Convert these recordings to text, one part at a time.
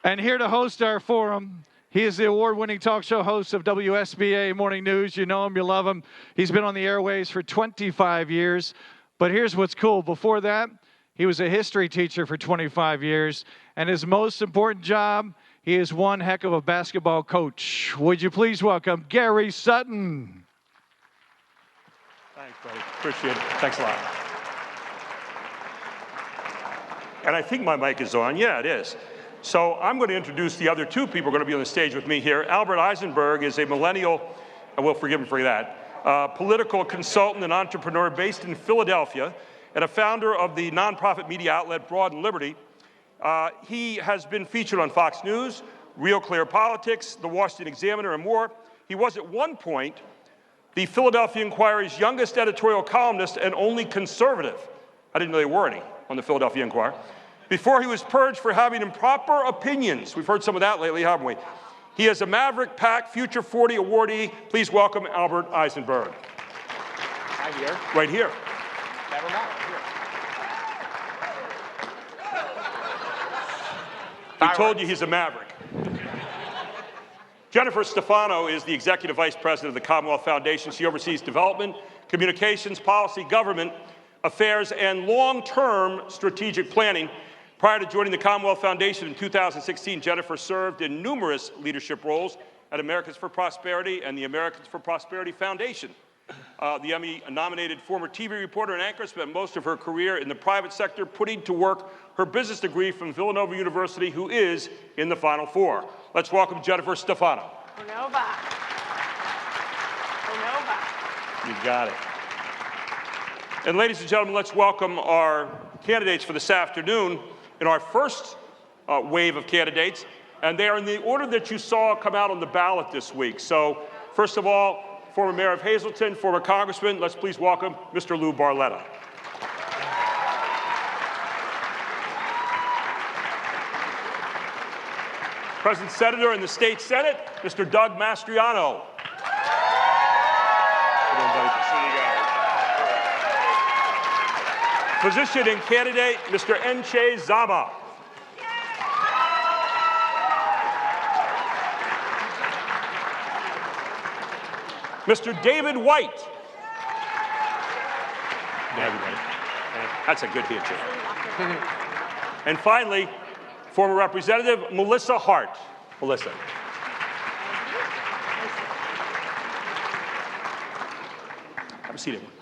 And here to host our forum, he is the award-winning talk show host of WSBA Morning News. You know him, you love him. He's been on the airways for 25 years. But here's what's cool. Before that, he was a history teacher for 25 years. And his most important job, he is one heck of a basketball coach. Would you please welcome Gary Sutton. Thanks, buddy. Appreciate it. Thanks a lot. And I think my mic is on. Yeah, it is. So I'm going to introduce the other two people going to be on the stage with me here. Albert Eisenberg is a millennial, and we'll forgive him for that, political consultant and entrepreneur based in Philadelphia and a founder of the nonprofit media outlet Broad and Liberty. He has been featured on Fox News, Real Clear Politics, The Washington Examiner, and more. He was at one point the Philadelphia Inquirer's youngest editorial columnist and only conservative. I didn't know there were any on the Philadelphia Inquirer. Before he was purged for having improper opinions. We've heard some of that lately, haven't we? He is a Maverick Pack Future 40 awardee. Please welcome Albert Eisenberg. Right here? Right here. Never mind. Here. He told you he's a Maverick. Jennifer Stefano is the Executive Vice President of the Commonwealth Foundation. She oversees development, communications, policy, government affairs, and long-term strategic planning. Prior to joining the Commonwealth Foundation in 2016, Jennifer served in numerous leadership roles at Americans for Prosperity and the Americans for Prosperity Foundation. The Emmy-nominated former TV reporter and anchor spent most of her career in the private sector, putting to work her business degree from Villanova University, who is in the Final Four. Let's welcome Jennifer Stefano. Unova. You got it. And ladies and gentlemen, let's welcome our candidates for this afternoon in our first wave of candidates. And they are in the order that you saw come out on the ballot this week. So first of all, former Mayor of Hazleton, former Congressman, let's please welcome Mr. Lou Barletta. President Senator in the State Senate, Mr. Doug Mastriano. Physician and candidate, Mr. Nche Zama. Mr. David White. That's a good handshake. And finally, former Representative Melissa Hart. Melissa. Have a seat, everyone.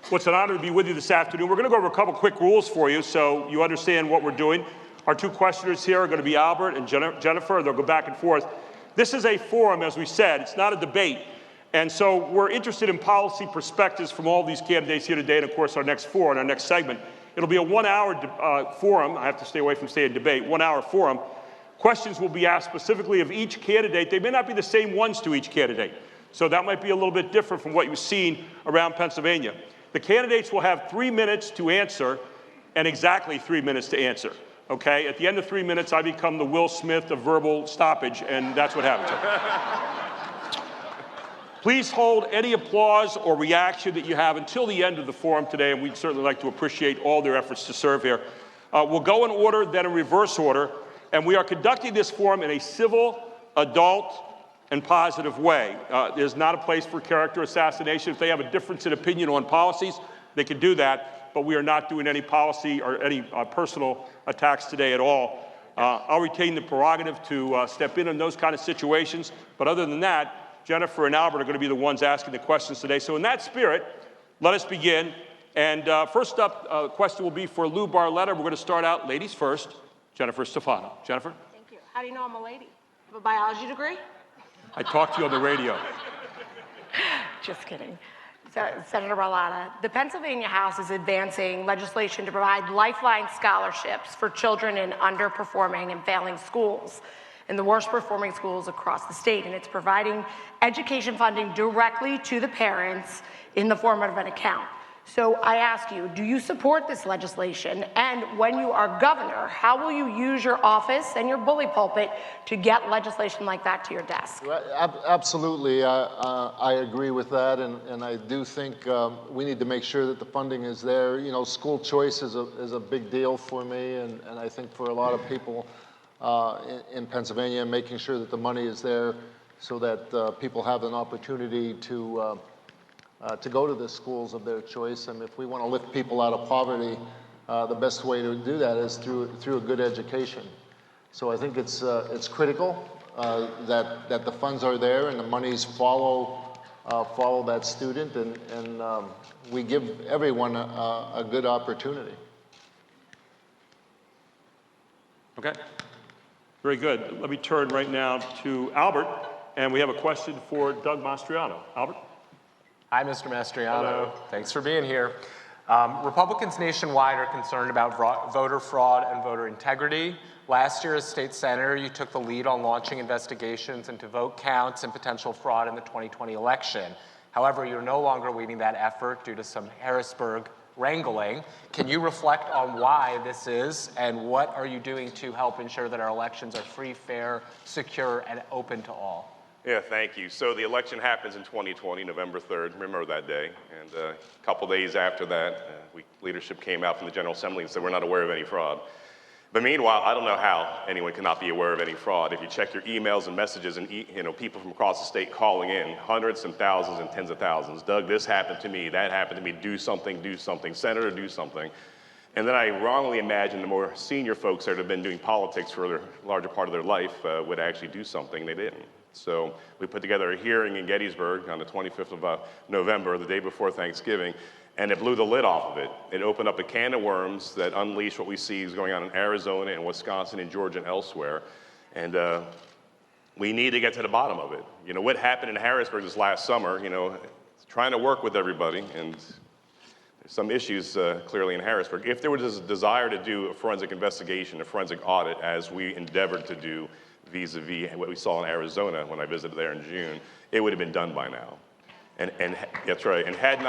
Well, it's an honor to be with you this afternoon. We're going to go over a couple quick rules for you so you understand what we're doing. Our two questioners here are going to be Albert and Jennifer. They'll go back and forth. This is a forum, as we said. It's not a debate. And so we're interested in policy perspectives from all these candidates here today, and of course our next four in our next segment. It'll be a one-hour forum. I have to stay away from saying debate. One-hour forum. Questions will be asked specifically of each candidate. They may not be the same ones to each candidate. So that might be a little bit different from what you've seen around Pennsylvania. The candidates will have 3 minutes to answer and exactly 3 minutes to answer. Okay? At the end of 3 minutes, I become the Will Smith of verbal stoppage, and that's what happens. Please hold any applause or reaction that you have until the end of the forum today, and we'd certainly like to appreciate all their efforts to serve here. We'll go in order, then in reverse order, and we are conducting this forum in a civil, adult, and positive way. There's not a place for character assassination. If they have a difference in opinion on policies, they can do that, but we are not doing any policy or any personal attacks today at all. I'll retain the prerogative to step in those kind of situations, but other than that, Jennifer and Albert are going to be the ones asking the questions today. So in that spirit, let us begin. And first up, question will be for Lou Barletta. We're going to start out ladies first. Jennifer Stefano. Jennifer? Thank you. How do you know I'm a lady? I have a biology degree? I talked to you on the radio. Just kidding. Senator Barletta, the Pennsylvania House is advancing legislation to provide lifeline scholarships for children in underperforming and failing schools in the worst performing schools across the state. And it's providing education funding directly to the parents in the form of an account. So I ask you, do you support this legislation? And when you are governor, how will you use your office and your bully pulpit to get legislation like that to your desk? Absolutely, I agree with that, and I do think we need to make sure that the funding is there. You know, school choice is a big deal for me, and I think for a lot of people in Pennsylvania, and making sure that the money is there so that people have an opportunity to go to the schools of their choice. And if we want to lift people out of poverty, the best way to do that is through a good education. So I think it's critical that the funds are there and the monies follow that student, and we give everyone a good opportunity. Okay, very good. Let me turn right now to Albert, and we have a question for Doug Mastriano. Albert? Hi, Mr. Mastriano. Thanks for being here. Republicans nationwide are concerned about voter fraud and voter integrity. Last year as state senator, you took the lead on launching investigations into vote counts and potential fraud in the 2020 election. However, you're no longer leading that effort due to some Harrisburg wrangling. Can you reflect on why this is, and what are you doing to help ensure that our elections are free, fair, secure, and open to all? Yeah, thank you. So the election happens in 2020, November 3rd. Remember that day. And a couple days after that, leadership came out from the General Assembly and said, we're not aware of any fraud. But meanwhile, I don't know how anyone cannot be aware of any fraud. If you check your emails and messages and people from across the state calling in, hundreds and thousands and tens of thousands. Doug, this happened to me, that happened to me, do something, Senator, do something. And then I wrongly imagine the more senior folks that have been doing politics for the larger part of their life would actually do something. They didn't. So we put together a hearing in Gettysburg on the 25th of November, the day before Thanksgiving, and it blew the lid off of it. It opened up a can of worms that unleashed what we see is going on in Arizona and Wisconsin and Georgia and elsewhere. And we need to get to the bottom of it. You know, what happened in Harrisburg this last summer, trying to work with everybody, and there's some issues clearly in Harrisburg. If there was a desire to do a forensic investigation, a forensic audit, as we endeavored to do vis-a-vis what we saw in Arizona when I visited there in June, it would have been done by now. And that's right, and had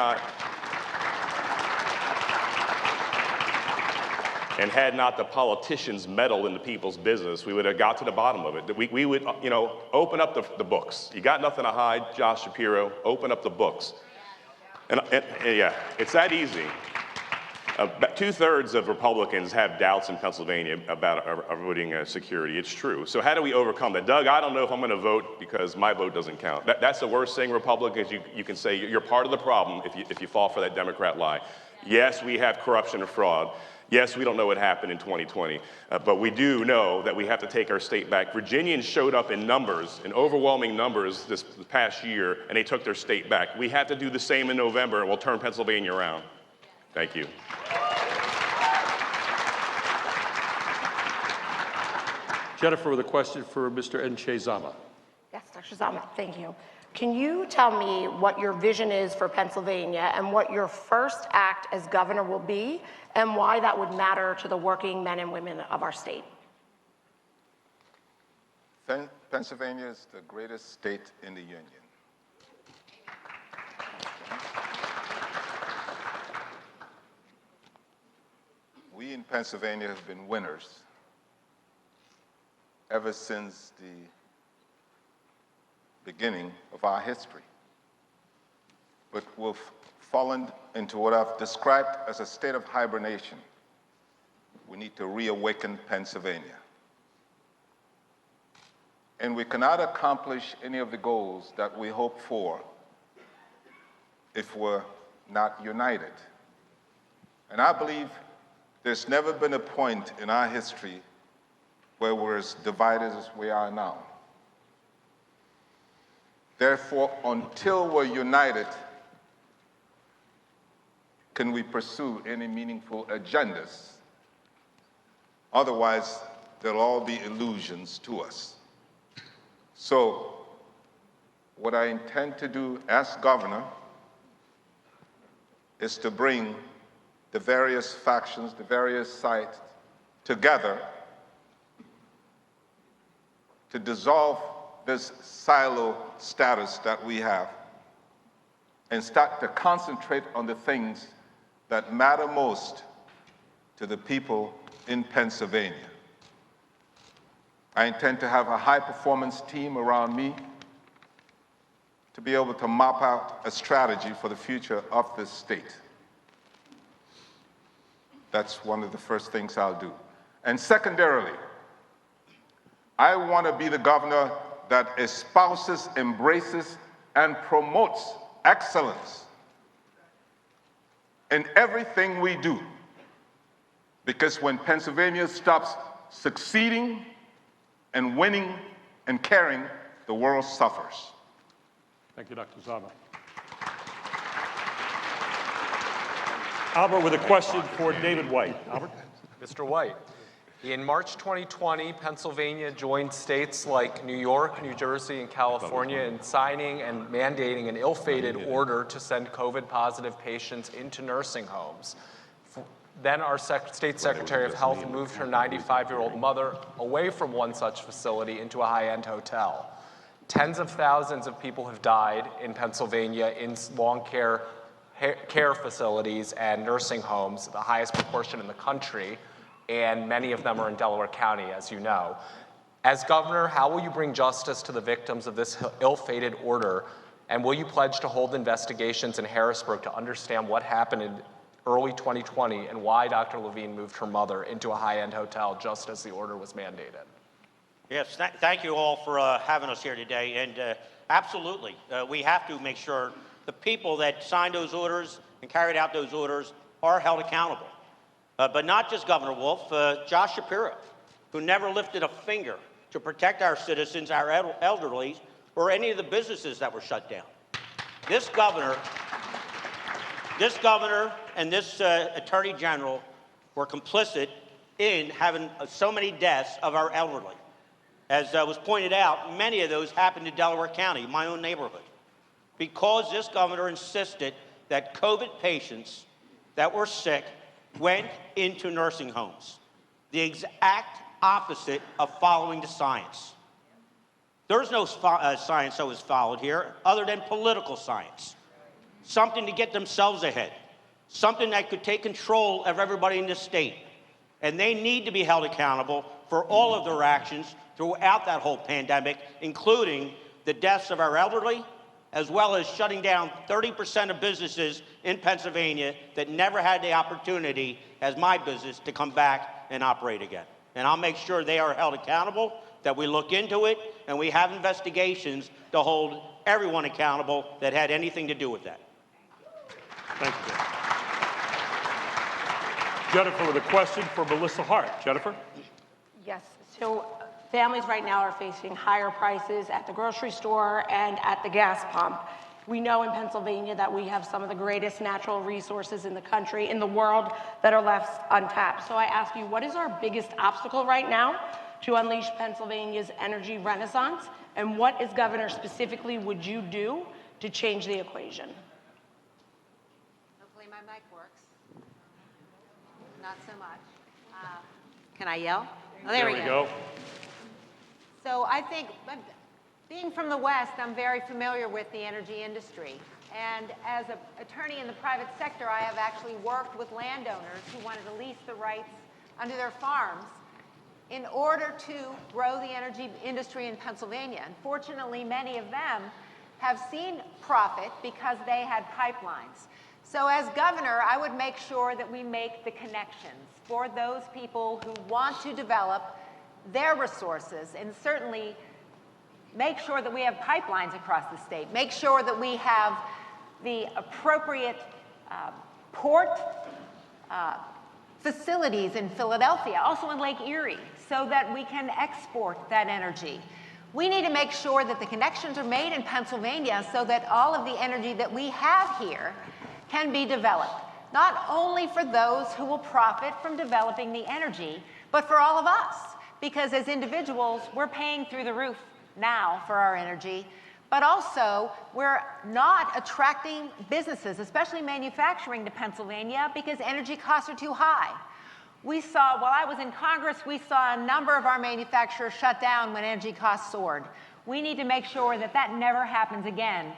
not the politicians meddled into people's business, we would have got to the bottom of it. We would, open up the books. You got nothing to hide, Josh Shapiro, open up the books. And yeah, it's that easy. About 2/3 of Republicans have doubts in Pennsylvania about our voting security. It's true. So how do we overcome that? Doug, I don't know if I'm going to vote because my vote doesn't count. That's the worst thing, Republicans. You can say you're part of the problem if you fall for that Democrat lie. Yes, we have corruption and fraud. Yes, we don't know what happened in 2020, but we do know that we have to take our state back. Virginians showed up in numbers, in overwhelming numbers this past year, and they took their state back. We have to do the same in November, and we'll turn Pennsylvania around. Thank you. Jennifer with a question for Mr. Nche Zama. Yes, Dr. Zama, thank you. Can you tell me what your vision is for Pennsylvania and what your first act as governor will be, and why that would matter to the working men and women of our state? Pennsylvania is the greatest state in the Union. We in Pennsylvania have been winners ever since the beginning of our history. But we've fallen into what I've described as a state of hibernation. We need to reawaken Pennsylvania. And we cannot accomplish any of the goals that we hope for if we're not united. And I believe there's never been a point in our history where we're as divided as we are now. Therefore, until we're united, can we pursue any meaningful agendas? Otherwise, they'll all be illusions to us. So, what I intend to do as governor is to bring the various factions, the various sides together to dissolve this silo status that we have and start to concentrate on the things that matter most to the people in Pennsylvania. I intend to have a high-performance team around me to be able to map out a strategy for the future of this state. That's one of the first things I'll do. And secondarily, I want to be the governor that espouses, embraces, and promotes excellence in everything we do. Because when Pennsylvania stops succeeding and winning and caring, the world suffers. Thank you, Dr. Zama. Albert with a question for David White. Albert? Mr. White, in March 2020, Pennsylvania joined states like New York, New Jersey, and California in signing and mandating an ill-fated order to send COVID-positive patients into nursing homes. Then our State Secretary of Health moved her 95-year-old mother away from one such facility into a high-end hotel. Tens of thousands of people have died in Pennsylvania in long care facilities and nursing homes, the highest proportion in the country, and many of them are in Delaware County, as you know. As governor, how will you bring justice to the victims of this ill-fated order, and will you pledge to hold investigations in Harrisburg to understand what happened in early 2020 and why Dr. Levine moved her mother into a high-end hotel just as the order was mandated? Yes, thank you all for having us here today. And absolutely, we have to make sure the people that signed those orders and carried out those orders are held accountable. But not just Governor Wolf, Josh Shapiro, who never lifted a finger to protect our citizens, our elderly, or any of the businesses that were shut down. This governor and this Attorney General were complicit in having so many deaths of our elderly. As was pointed out, many of those happened in Delaware County, my own neighborhood, because this governor insisted that COVID patients that were sick went into nursing homes. The exact opposite of following the science. There's no science that was followed here other than political science. Something to get themselves ahead. Something that could take control of everybody in this state. And they need to be held accountable for all of their actions throughout that whole pandemic, including the deaths of our elderly, as well as shutting down 30% of businesses in Pennsylvania that never had the opportunity, as my business, to come back and operate again. And I'll make sure they are held accountable, that we look into it, and we have investigations to hold everyone accountable that had anything to do with that. Thank you, Dave. Jennifer with a question for Melissa Hart. Jennifer? Yes, so families right now are facing higher prices at the grocery store and at the gas pump. We know in Pennsylvania that we have some of the greatest natural resources in the country, in the world, that are left untapped. So I ask you, what is our biggest obstacle right now to unleash Pennsylvania's energy renaissance? And what, as governor, specifically would you do to change the equation? Hopefully my mic works. Not so much. Can I yell? Oh, there we go. So I think, being from the West, I'm very familiar with the energy industry. And as an attorney in the private sector, I have actually worked with landowners who wanted to lease the rights under their farms in order to grow the energy industry in Pennsylvania. Unfortunately, many of them have seen profit because they had pipelines. So as governor, I would make sure that we make the connections for those people who want to develop their resources, and certainly make sure that we have pipelines across the state, make sure that we have the appropriate port facilities in Philadelphia, also in Lake Erie, so that we can export that energy. We need to make sure that the connections are made in Pennsylvania so that all of the energy that we have here can be developed, not only for those who will profit from developing the energy, but for all of us. Because as individuals, we're paying through the roof now for our energy, but also we're not attracting businesses, especially manufacturing, to Pennsylvania because energy costs are too high. We saw, while I was in Congress, we saw a number of our manufacturers shut down when energy costs soared. We need to make sure that that never happens again.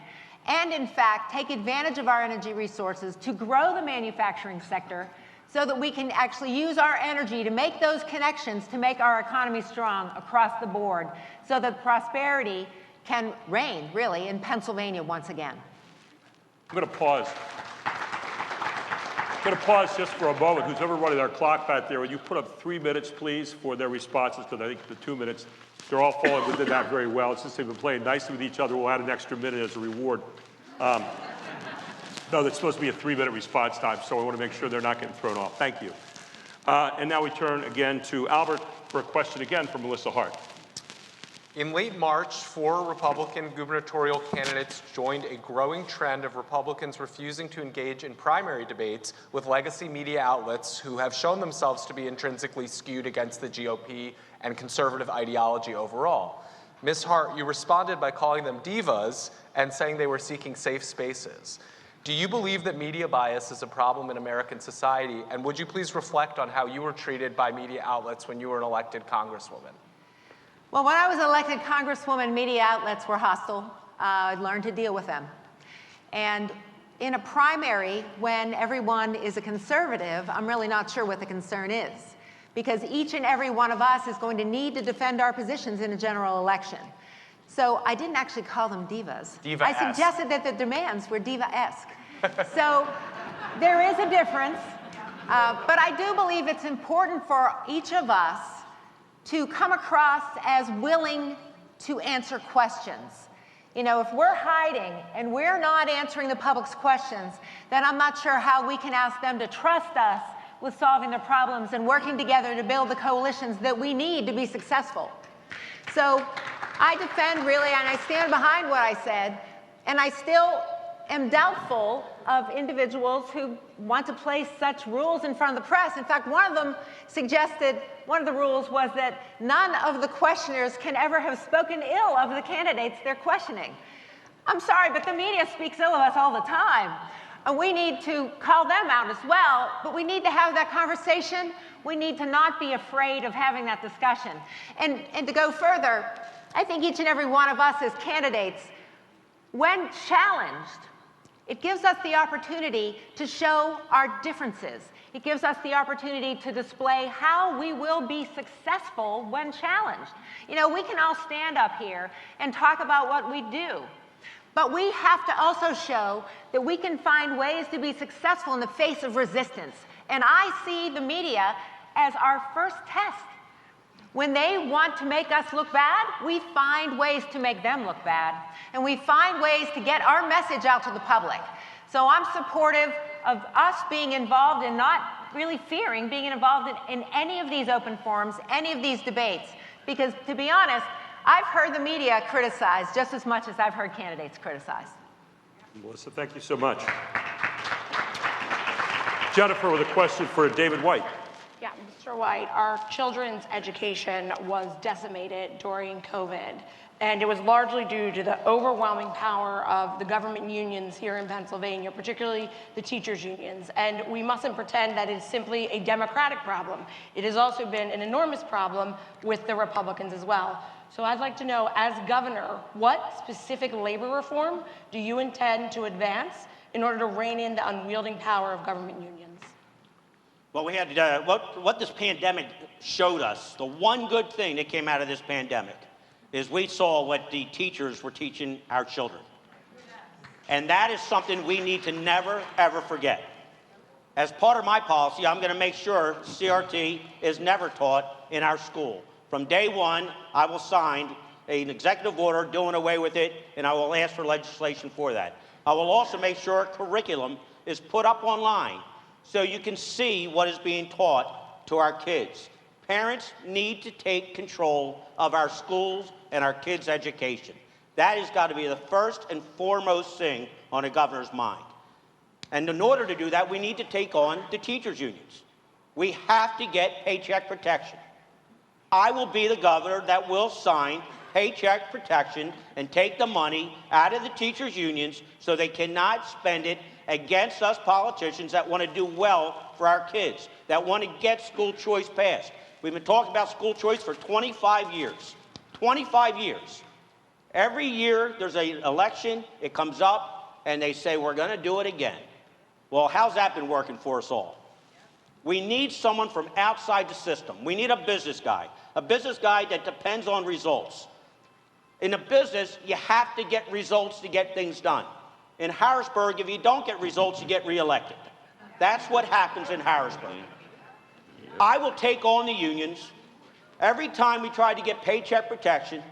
And in fact, take advantage of our energy resources to grow the manufacturing sector so that we can actually use our energy to make those connections to make our economy strong across the board so that prosperity can reign, really, in Pennsylvania once again. I'm going to pause. I'm going to pause just for a moment. Who's ever running our clock back there? Would you put up 3 minutes, please, for their responses? Because I think the 2 minutes They're all falling within that very well. Since they've been playing nicely with each other, we'll add an extra minute as a reward. No, that's supposed to be a 3-minute response time, so I want to make sure they're not getting thrown off. Thank you. And now we turn again to Albert for a question again from Melissa Hart. In late March, 4 Republican gubernatorial candidates joined a growing trend of Republicans refusing to engage in primary debates with legacy media outlets who have shown themselves to be intrinsically skewed against the GOP and conservative ideology overall. Ms. Hart, you responded by calling them divas and saying they were seeking safe spaces. Do you believe that media bias is a problem in American society? And would you please reflect on how you were treated by media outlets when you were an elected Congresswoman? Well, when I was elected Congresswoman, media outlets were hostile. I learned to deal with them. And in a primary, when everyone is a conservative, I'm really not sure what the concern is, because each and every one of us is going to need to defend our positions in a general election. So I didn't actually call them divas. Diva-esque. I suggested that the demands were diva-esque. So there is a difference, but I do believe it's important for each of us to come across as willing to answer questions. You know, if we're hiding and we're not answering the public's questions, then I'm not sure how we can ask them to trust us with solving their problems and working together to build the coalitions that we need to be successful. So I defend really, and I stand behind what I said, and I still am doubtful of individuals who want to place such rules in front of the press. In fact, one of them suggested, one of the rules was that none of the questioners can ever have spoken ill of the candidates they're questioning. I'm sorry, but the media speaks ill of us all the time. And we need to call them out as well, but we need to have that conversation. We need to not be afraid of having that discussion. And to go further, I think each and every one of us as candidates, when challenged, it gives us the opportunity to show our differences. It gives us the opportunity to display how we will be successful when challenged. You know, we can all stand up here and talk about what we do, but we have to also show that we can find ways to be successful in the face of resistance. And I see the media as our first test. When they want to make us look bad, we find ways to make them look bad. And we find ways to get our message out to the public. So I'm supportive of us being involved and not really fearing being involved in any of these open forums, any of these debates. Because to be honest, I've heard the media criticized just as much as I've heard candidates criticized. Melissa, thank you so much. Jennifer with a question for David White. Yeah, Mr. White, our children's education was decimated during COVID, and it was largely due to the overwhelming power of the government unions here in Pennsylvania, particularly the teachers' unions. And we mustn't pretend that it's simply a Democratic problem. It has also been an enormous problem with the Republicans as well. So I'd like to know, as governor, what specific labor reform do you intend to advance in order to rein in the unwielding power of government unions? Well, we had what this pandemic showed us, the one good thing that came out of this pandemic is we saw what the teachers were teaching our children. And that is something we need to never, ever forget. As part of my policy, I'm going to make sure CRT is never taught in our school. From day one, I will sign an executive order doing away with it, and I will ask for legislation for that. I will also make sure curriculum is put up online so you can see what is being taught to our kids. Parents need to take control of our schools and our kids' education. That has got to be the first and foremost thing on a governor's mind. And in order to do that, we need to take on the teachers' unions. We have to get paycheck protection. I will be the governor that will sign paycheck protection and take the money out of the teachers' unions so they cannot spend it against us politicians that want to do well for our kids, that want to get school choice passed. We've been talking about school choice for 25 years. 25 years. Every year there's an election, it comes up, and they say, we're going to do it again. Well, how's that been working for us all? We need someone from outside the system. We need a business guy that depends on results. In a business, you have to get results to get things done. In Harrisburg, if you don't get results, you get reelected. That's what happens in Harrisburg. I will take on the unions. Every time we tried to get paycheck protection,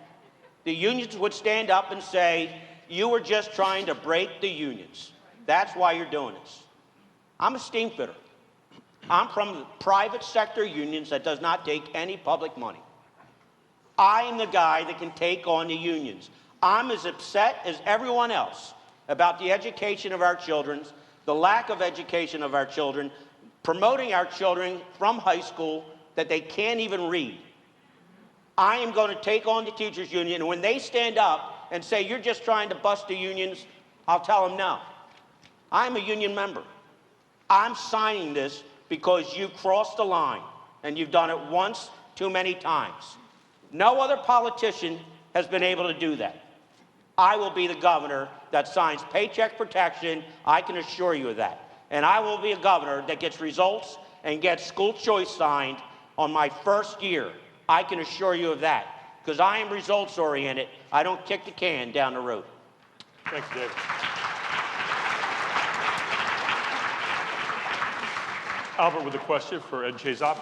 the unions would stand up and say, you were just trying to break the unions. That's why you're doing this. I'm a steam fitter. I'm from the private sector unions that does not take any public money. I am the guy that can take on the unions. I'm as upset as everyone else about the education of our children, the lack of education of our children, promoting our children from high school that they can't even read. I am going to take on the teachers union, and when they stand up and say, you're just trying to bust the unions, I'll tell them no. I'm a union member. I'm signing this because you crossed the line, and you've done it once too many times. No other politician has been able to do that. I will be the governor that signs paycheck protection. I can assure you of that. And I will be a governor that gets results and gets school choice signed on my first year. I can assure you of that, because I am results-oriented. I don't kick the can down the road. Thanks, David. Albert with a question for Nche Zama.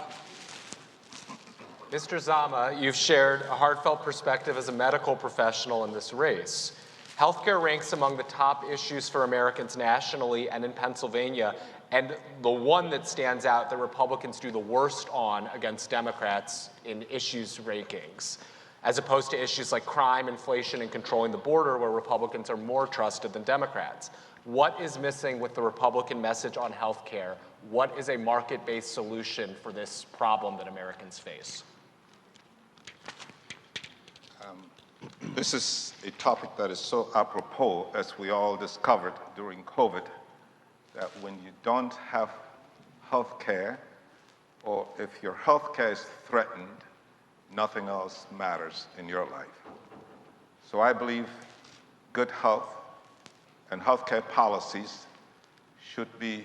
Mr. Zama, you've shared a heartfelt perspective as a medical professional in this race. Healthcare ranks among the top issues for Americans nationally and in Pennsylvania, and the one that stands out that Republicans do the worst on against Democrats in issues rankings, as opposed to issues like crime, inflation, and controlling the border, where Republicans are more trusted than Democrats. What is missing with the Republican message on healthcare? What is a market-based solution for this problem that Americans face? This is a topic that is so apropos, as we all discovered during COVID, that when you don't have health care, or if your health care is threatened, nothing else matters in your life. So I believe good health and healthcare policies should be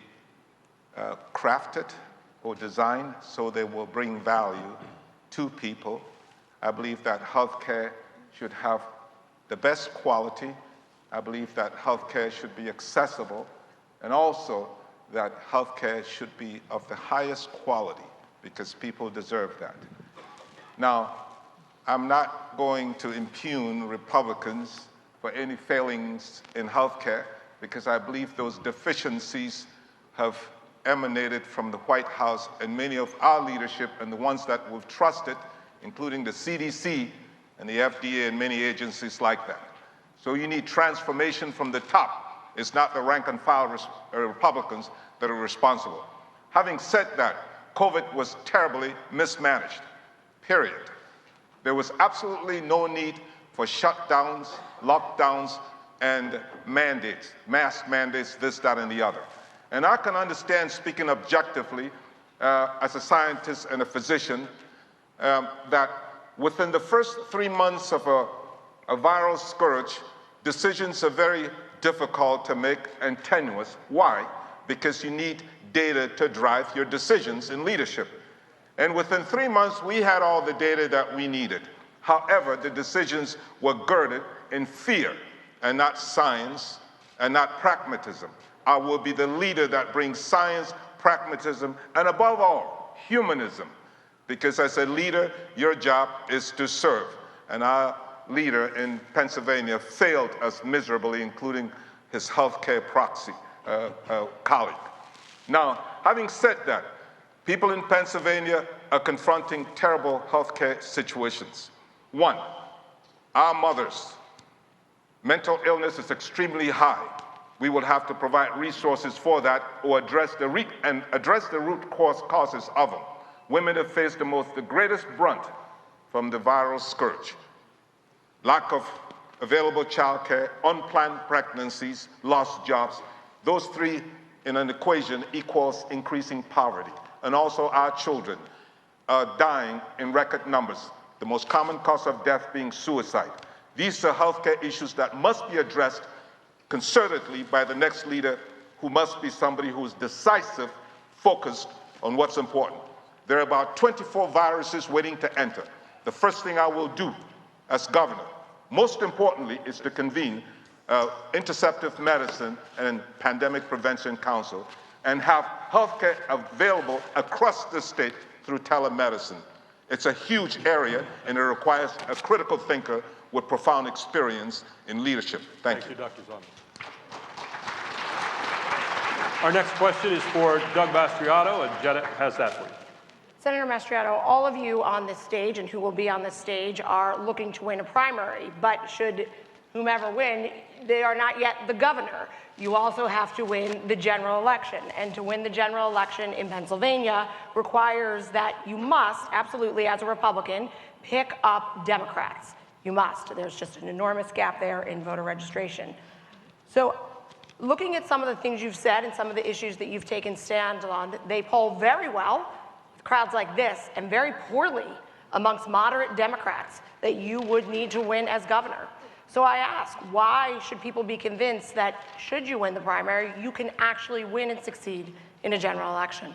crafted or designed so they will bring value to people. I believe that healthcare should have the best quality. I believe that healthcare should be accessible, and also that healthcare should be of the highest quality, because people deserve that. Now, I'm not going to impugn Republicans for any failings in healthcare, because I believe those deficiencies have emanated from the White House and many of our leadership and the ones that we've trusted, including the CDC and the FDA and many agencies like that. So you need transformation from the top. It's not the rank and file Republicans that are responsible. Having said that, COVID was terribly mismanaged, period. There was absolutely no need for shutdowns, lockdowns, and mandates, mask mandates, this, that, and the other. And I can understand, speaking objectively, as a scientist and a physician, that within the first 3 months of a viral scourge, decisions are very difficult to make and tenuous. Why? Because you need data to drive your decisions in leadership. And within 3 months, we had all the data that we needed. However, the decisions were girded in fear and not science and not pragmatism. I will be the leader that brings science, pragmatism, and above all, humanism. Because as a leader, your job is to serve. And our leader in Pennsylvania failed us miserably, including his healthcare proxy colleague. Now, having said that, people in Pennsylvania are confronting terrible healthcare situations. One, our mothers. Mental illness is extremely high. We will have to provide resources for that, or address the root causes of them. Women have faced the greatest brunt from the viral scourge. Lack of available childcare, unplanned pregnancies, lost jobs. Those three in an equation equals increasing poverty. And also our children are dying in record numbers. The most common cause of death being suicide. These are healthcare issues that must be addressed concertedly by the next leader, who must be somebody who is decisive, focused on what's important. There are about 24 viruses waiting to enter. The first thing I will do as governor, most importantly, is to convene interceptive medicine and pandemic prevention council and have healthcare available across the state through telemedicine. It's a huge area, and it requires a critical thinker with profound experience in leadership. Thank you. Thank you, Dr. Zama. Our next question is for Doug Mastriano, and Jenna has that for you. Senator Mastriano, all of you on this stage and who will be on this stage are looking to win a primary, but should whomever win, they are not yet the governor. You also have to win the general election, and to win the general election in Pennsylvania requires that you must, absolutely as a Republican, pick up Democrats. You must. There's just an enormous gap there in voter registration. So looking at some of the things you've said and some of the issues that you've taken stand on, they poll very well with crowds like this, and very poorly amongst moderate Democrats that you would need to win as governor. So I ask, why should people be convinced that should you win the primary, you can actually win and succeed in a general election?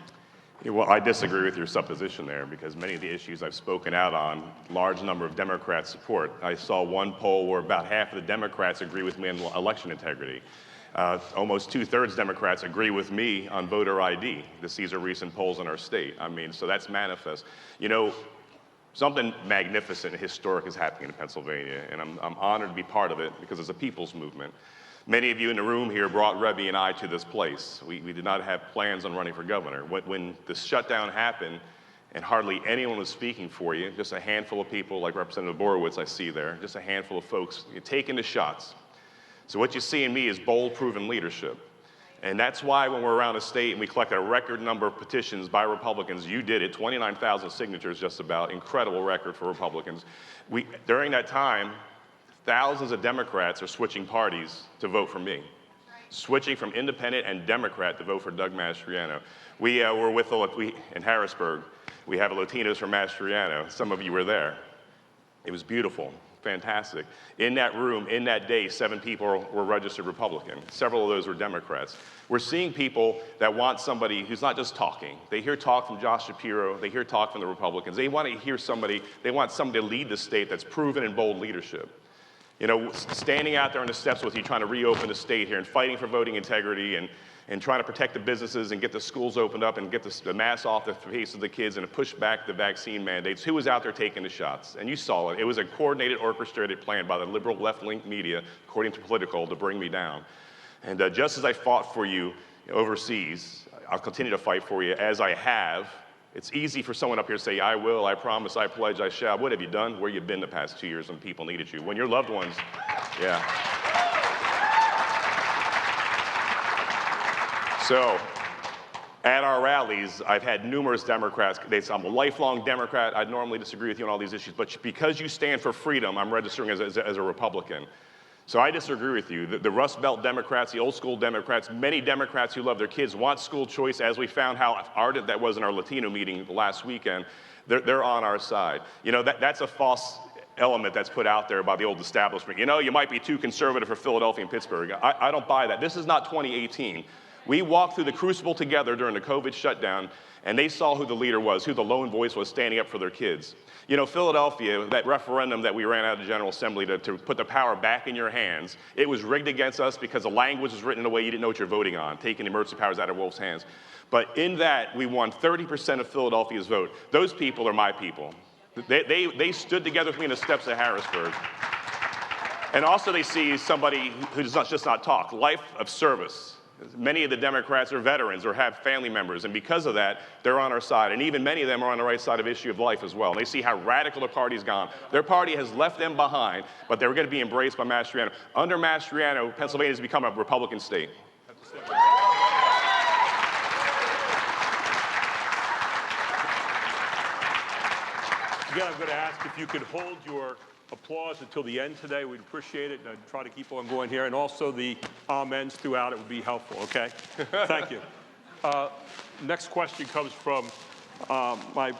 Yeah, well, I disagree with your supposition there, because many of the issues I've spoken out on, large number of Democrats support. I saw one poll where about half of the Democrats agree with me on election integrity. Almost 2/3 Democrats agree with me on voter ID. These are recent polls in our state. I mean, so that's manifest. You know, something magnificent and historic is happening in Pennsylvania, and I'm honored to be part of it because it's a people's movement. Many of you in the room here brought Rebbe and I to this place. We did not have plans on running for governor. When the shutdown happened and hardly anyone was speaking for you, just a handful of people like Representative Borowitz I see there, just a handful of folks taking the shots. So what you see in me is bold, proven leadership. And that's why when we're around the state and we collected a record number of petitions by Republicans, you did it, 29,000 signatures just about, incredible record for Republicans. During that time, thousands of Democrats are switching parties to vote for me, switching from independent and Democrat to vote for Doug Mastriano. We were with in Harrisburg. We have a Latinos from Mastriano. Some of you were there. It was beautiful. Fantastic. In that room, in that day, 7 people were registered Republican. Several of those were Democrats. We're seeing people that want somebody who's not just talking. They hear talk from Josh Shapiro. They hear talk from the Republicans. They want to hear somebody, they want somebody to lead the state that's proven in bold leadership. You know, standing out there on the steps with you, trying to reopen the state here and fighting for voting integrity and trying to protect the businesses and get the schools opened up and get the mask off the face of the kids and to push back the vaccine mandates. Who was out there taking the shots? And you saw it. It was a coordinated, orchestrated plan by the liberal left-wing media, according to Political, to bring me down. And just as I fought for you overseas, I'll continue to fight for you as I have. It's easy for someone up here to say, I will, I promise, I pledge, I shall. What have you done? Where you've been the past 2 years when people needed you? When your loved ones, yeah. So, at our rallies, I've had numerous Democrats. They say I'm a lifelong Democrat. I'd normally disagree with you on all these issues, but because you stand for freedom, I'm registering as a Republican. So I disagree with you. The Rust Belt Democrats, the old school Democrats, many Democrats who love their kids want school choice, as we found how ardent that was in our Latino meeting last weekend. They're on our side. You know, that's a false element that's put out there by the old establishment. You know, you might be too conservative for Philadelphia and Pittsburgh. I don't buy that. This is not 2018. We walked through the crucible together during the COVID shutdown, and they saw who the leader was, who the lone voice was standing up for their kids. You know, Philadelphia, that referendum that we ran out of the General Assembly to put the power back in your hands, it was rigged against us because the language was written in a way you didn't know what you're voting on, taking the emergency powers out of Wolf's hands. But in that, we won 30% of Philadelphia's vote. Those people are my people. They stood together with me in the steps of Harrisburg. And also they see somebody who does not just not talk, life of service. Many of the Democrats are veterans or have family members, and because of that, they're on our side. And even many of them are on the right side of issue of life as well. And they see how radical the party's gone. Their party has left them behind, but they're going to be embraced by Mastriano. Under Mastriano, Pennsylvania has become a Republican state. Again, I'm going to ask if you could hold your applause until the end today. We'd appreciate it, and I'd try to keep on going here. And also the amens throughout it would be helpful, okay? Thank you. Next question comes from my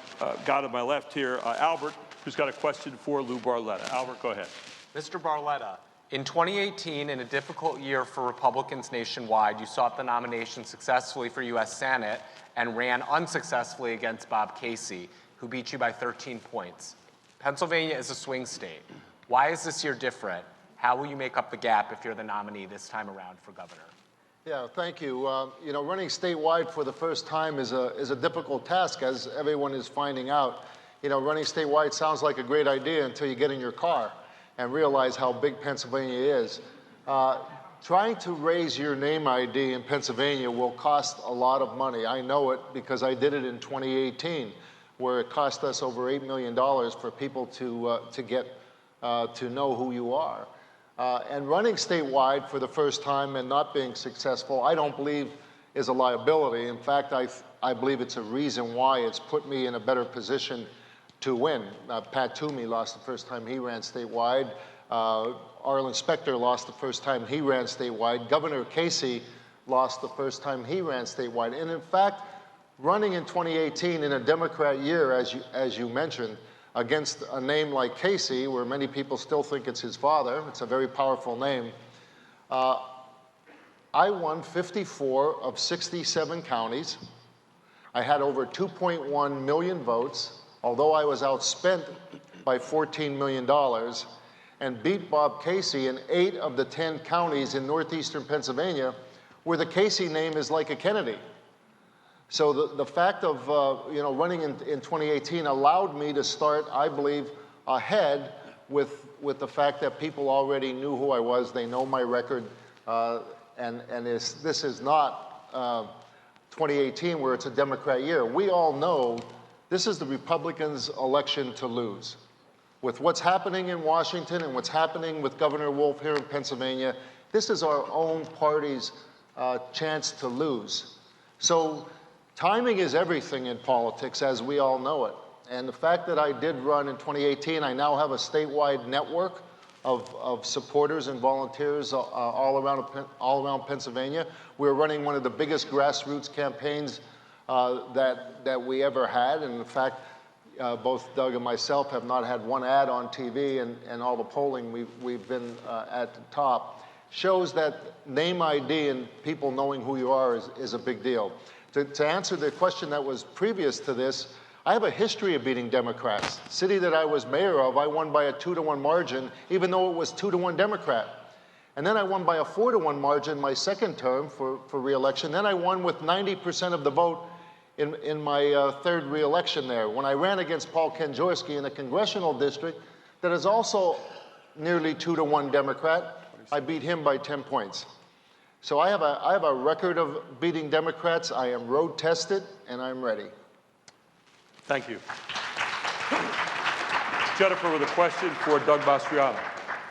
guy to my left here, Albert, who's got a question for Lou Barletta. Albert, go ahead. Mr. Barletta, in 2018, in a difficult year for Republicans nationwide, you sought the nomination successfully for U.S. Senate and ran unsuccessfully against Bob Casey, who beat you by 13 points. Pennsylvania is a swing state. Why is this year different? How will you make up the gap if you're the nominee this time around for governor? Yeah, thank you. You know, running statewide for the first time is a difficult task, as everyone is finding out. you know, running statewide sounds like a great idea until you get in your car and realize how big Pennsylvania is. Trying to raise your name ID in Pennsylvania will cost a lot of money. I know it because I did it in 2018, where it cost us over $8 million for people to get to know who you are. And running statewide for the first time and not being successful, I don't believe is a liability. In fact, I believe it's a reason why it's put me in a better position to win. Pat Toomey lost the first time he ran statewide. Arlen Specter lost the first time he ran statewide. Governor Casey lost the first time he ran statewide. And in fact, running in 2018 in a Democrat year, as you mentioned, against a name like Casey, where many people still think it's his father, it's a very powerful name, I won 54 of 67 counties. I had over 2.1 million votes, although I was outspent by $14 million, and beat Bob Casey in 8 of the 10 counties in northeastern Pennsylvania, where the Casey name is like a Kennedy. So the fact of you know, running in 2018 allowed me to start, I believe, ahead with the fact that people already knew who I was. They know my record, and this is not 2018 where it's a Democrat year. We all know this is the Republicans' election to lose. With what's happening in Washington and what's happening with Governor Wolf here in Pennsylvania, this is our own party's chance to lose. So timing is everything in politics, as we all know it. And the fact that I did run in 2018, I now have a statewide network of supporters and volunteers all around Pennsylvania. We're running one of the biggest grassroots campaigns that we ever had. And in fact, both Doug and myself have not had one ad on TV, and all the polling we've been at the top shows that name ID and people knowing who you are is a big deal. To answer the question that was previous to this, I have a history of beating Democrats. The city that I was mayor of, I won by a 2-to-1 margin, even though it was 2-to-1 Democrat. And then I won by a 4-to-1 margin my second term for re-election. Then I won with 90% of the vote in my third re-election there. When I ran against Paul Kenjorski in a congressional district that is also nearly 2-to-1 Democrat, I beat him by 10 points. So I have a record of beating Democrats. I am road tested, and I'm ready. Thank you. Jennifer with a question for Doug Mastriano.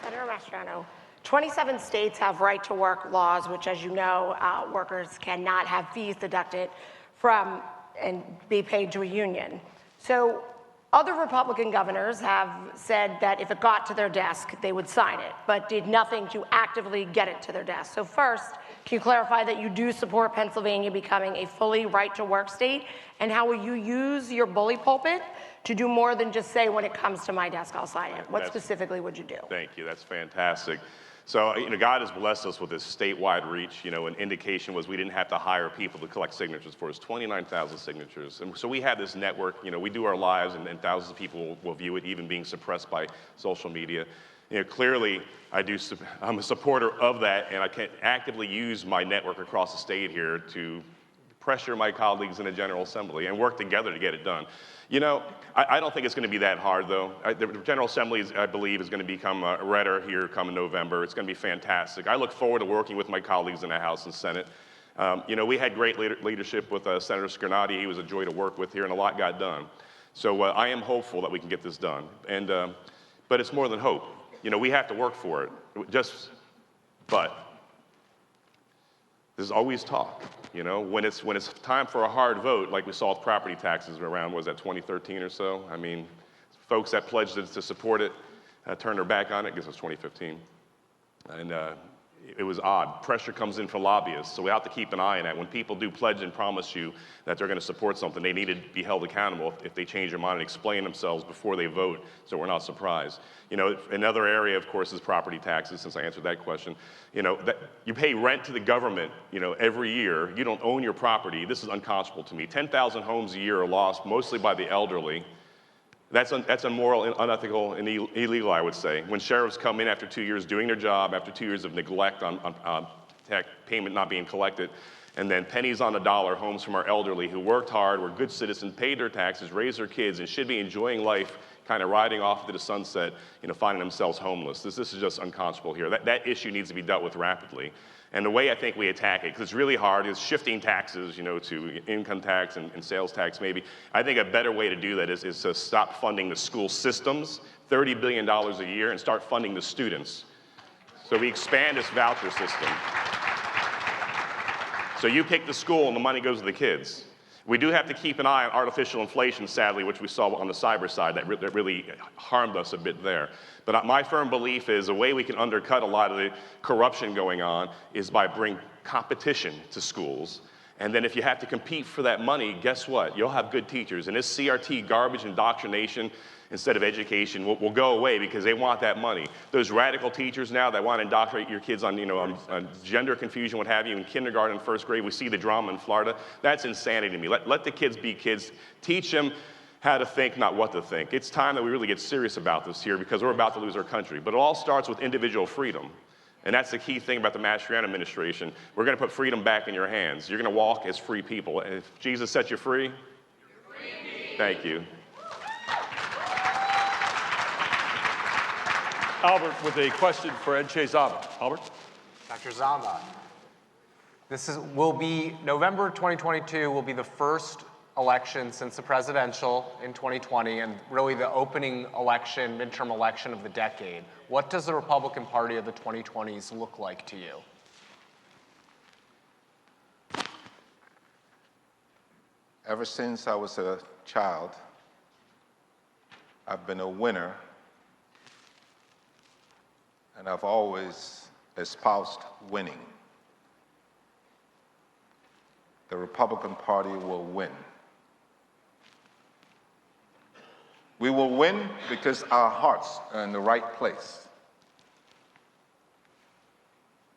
Senator Mastriano, 27 states have right-to-work laws, which, as you know, workers cannot have fees deducted from and be paid to a union. So other Republican governors have said that if it got to their desk, they would sign it, but did nothing to actively get it to their desk. So first, can you clarify that you do support Pennsylvania becoming a fully right-to-work state? And how will you use your bully pulpit to do more than just say, when it comes to my desk, I'll sign it? What specifically would you do? Thank you. That's fantastic. So, you know, God has blessed us with this statewide reach. You know, an indication was we didn't have to hire people to collect signatures for us, 29,000 signatures. And so we have this network. You know, we do our lives, and thousands of people will view it, even being suppressed by social media. You know, clearly, I'm a supporter of that, and I can actively use my network across the state here to pressure my colleagues in the General Assembly and work together to get it done. You know, I don't think it's going to be that hard, though. The General Assembly, I believe, is going to become redder here come November. It's going to be fantastic. I look forward to working with my colleagues in the House and Senate. You know, we had great leadership with Senator Scarnati. He was a joy to work with here, and a lot got done. So I am hopeful that we can get this done. And but it's more than hope. You know, we have to work for it. But there's always talk. You know, when it's time for a hard vote, like we saw with property taxes around, was that 2013 or so? I mean, folks that pledged to support it turned their back on it. I guess it was 2015. And it was odd. Pressure comes in from lobbyists, so we have to keep an eye on that. When people do pledge and promise you that they're going to support something, they need to be held accountable if they change their mind and explain themselves before they vote, so we're not surprised. You know, another area, of course, is property taxes, since I answered that question. You know, that you pay rent to the government, you know, every year. You don't own your property. This is unconscionable to me. 10,000 homes a year are lost, mostly by the elderly. That's immoral, unethical, and illegal, I would say. When sheriffs come in after 2 years doing their job, after 2 years of neglect on tax payment not being collected, And then pennies on the dollar homes from our elderly who worked hard, were good citizens, paid their taxes, raised their kids, and should be enjoying life, kind of riding off into the sunset, finding themselves homeless. This is just unconscionable here. That issue needs to be dealt with rapidly. And the way I think we attack it, because it's really hard, is shifting taxes, to income tax and sales tax maybe. I think a better way to do that is to stop funding the school systems, $30 billion a year, and start funding the students. So we expand this voucher system. So you pick the school and the money goes to the kids. We do have to keep an eye on artificial inflation, sadly, which we saw on the cyber side that really harmed us a bit there. But my firm belief is the way we can undercut a lot of the corruption going on is by bringing competition to schools. And then if you have to compete for that money, guess what? You'll have good teachers. And this CRT garbage indoctrination instead of education will go away because they want that money. Those radical teachers now that want to indoctrinate your kids on, on gender confusion, what have you, in kindergarten and first grade, we see the drama in Florida. That's insanity to me. Let the kids be kids. Teach them how to think, not what to think. It's time that we really get serious about this here because we're about to lose our country. But it all starts with individual freedom. And that's the key thing about the Mastriano administration. We're going to put freedom back in your hands. You're going to walk as free people. And if Jesus set you free, you're free indeed. Thank you. Albert with a question for Nche Zama. Albert? Dr. Zama, November 2022 will be the first election since the presidential in 2020 and really the opening election, midterm election of the decade. What does the Republican Party of the 2020s look like to you? Ever since I was a child, I've been a winner, and I've always espoused winning. The Republican Party will win. We will win because our hearts are in the right place.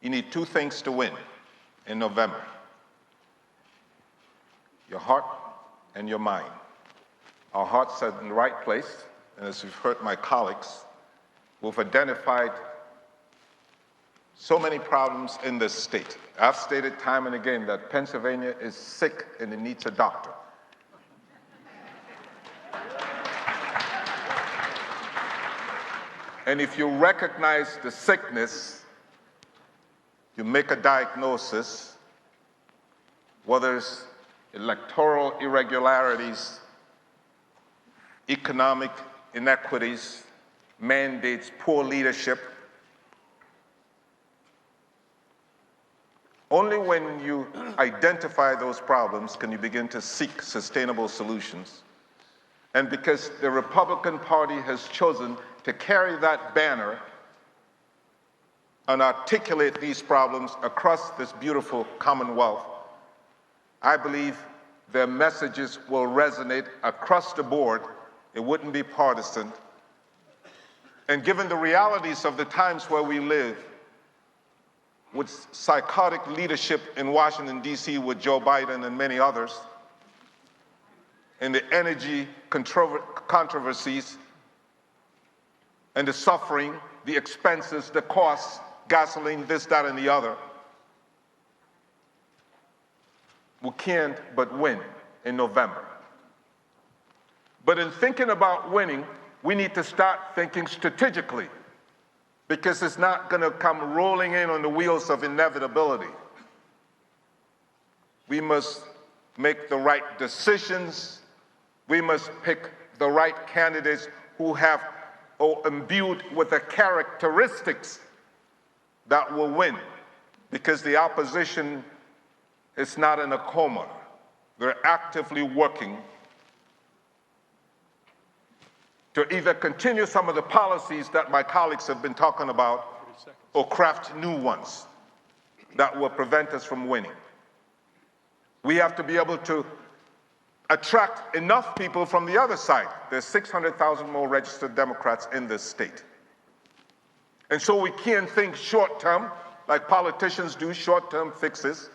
You need two things to win in November: your heart and your mind. Our hearts are in the right place, and as you've heard my colleagues, we've identified so many problems in this state. I've stated time and again that Pennsylvania is sick and it needs a doctor. And if you recognize the sickness, you make a diagnosis, whether it's electoral irregularities, economic inequities, mandates, poor leadership. Only when you identify those problems can you begin to seek sustainable solutions. And because the Republican Party has chosen to carry that banner and articulate these problems across this beautiful Commonwealth, I believe their messages will resonate across the board. It wouldn't be partisan. And given the realities of the times where we live, with psychotic leadership in Washington, D.C. with Joe Biden and many others, and the energy controversies, and the suffering, the expenses, the costs, gasoline, this, that, and the other, we can't but win in November. But in thinking about winning, we need to start thinking strategically, because it's not going to come rolling in on the wheels of inevitability. We must make the right decisions. We must pick the right candidates who have imbued with the characteristics that will win, because the opposition is not in a coma. They're actively working to either continue some of the policies that my colleagues have been talking about or craft new ones that will prevent us from winning. We have to be able to attract enough people from the other side. There's 600,000 more registered Democrats in this state. And so we can't think short-term like politicians do, short-term fixes.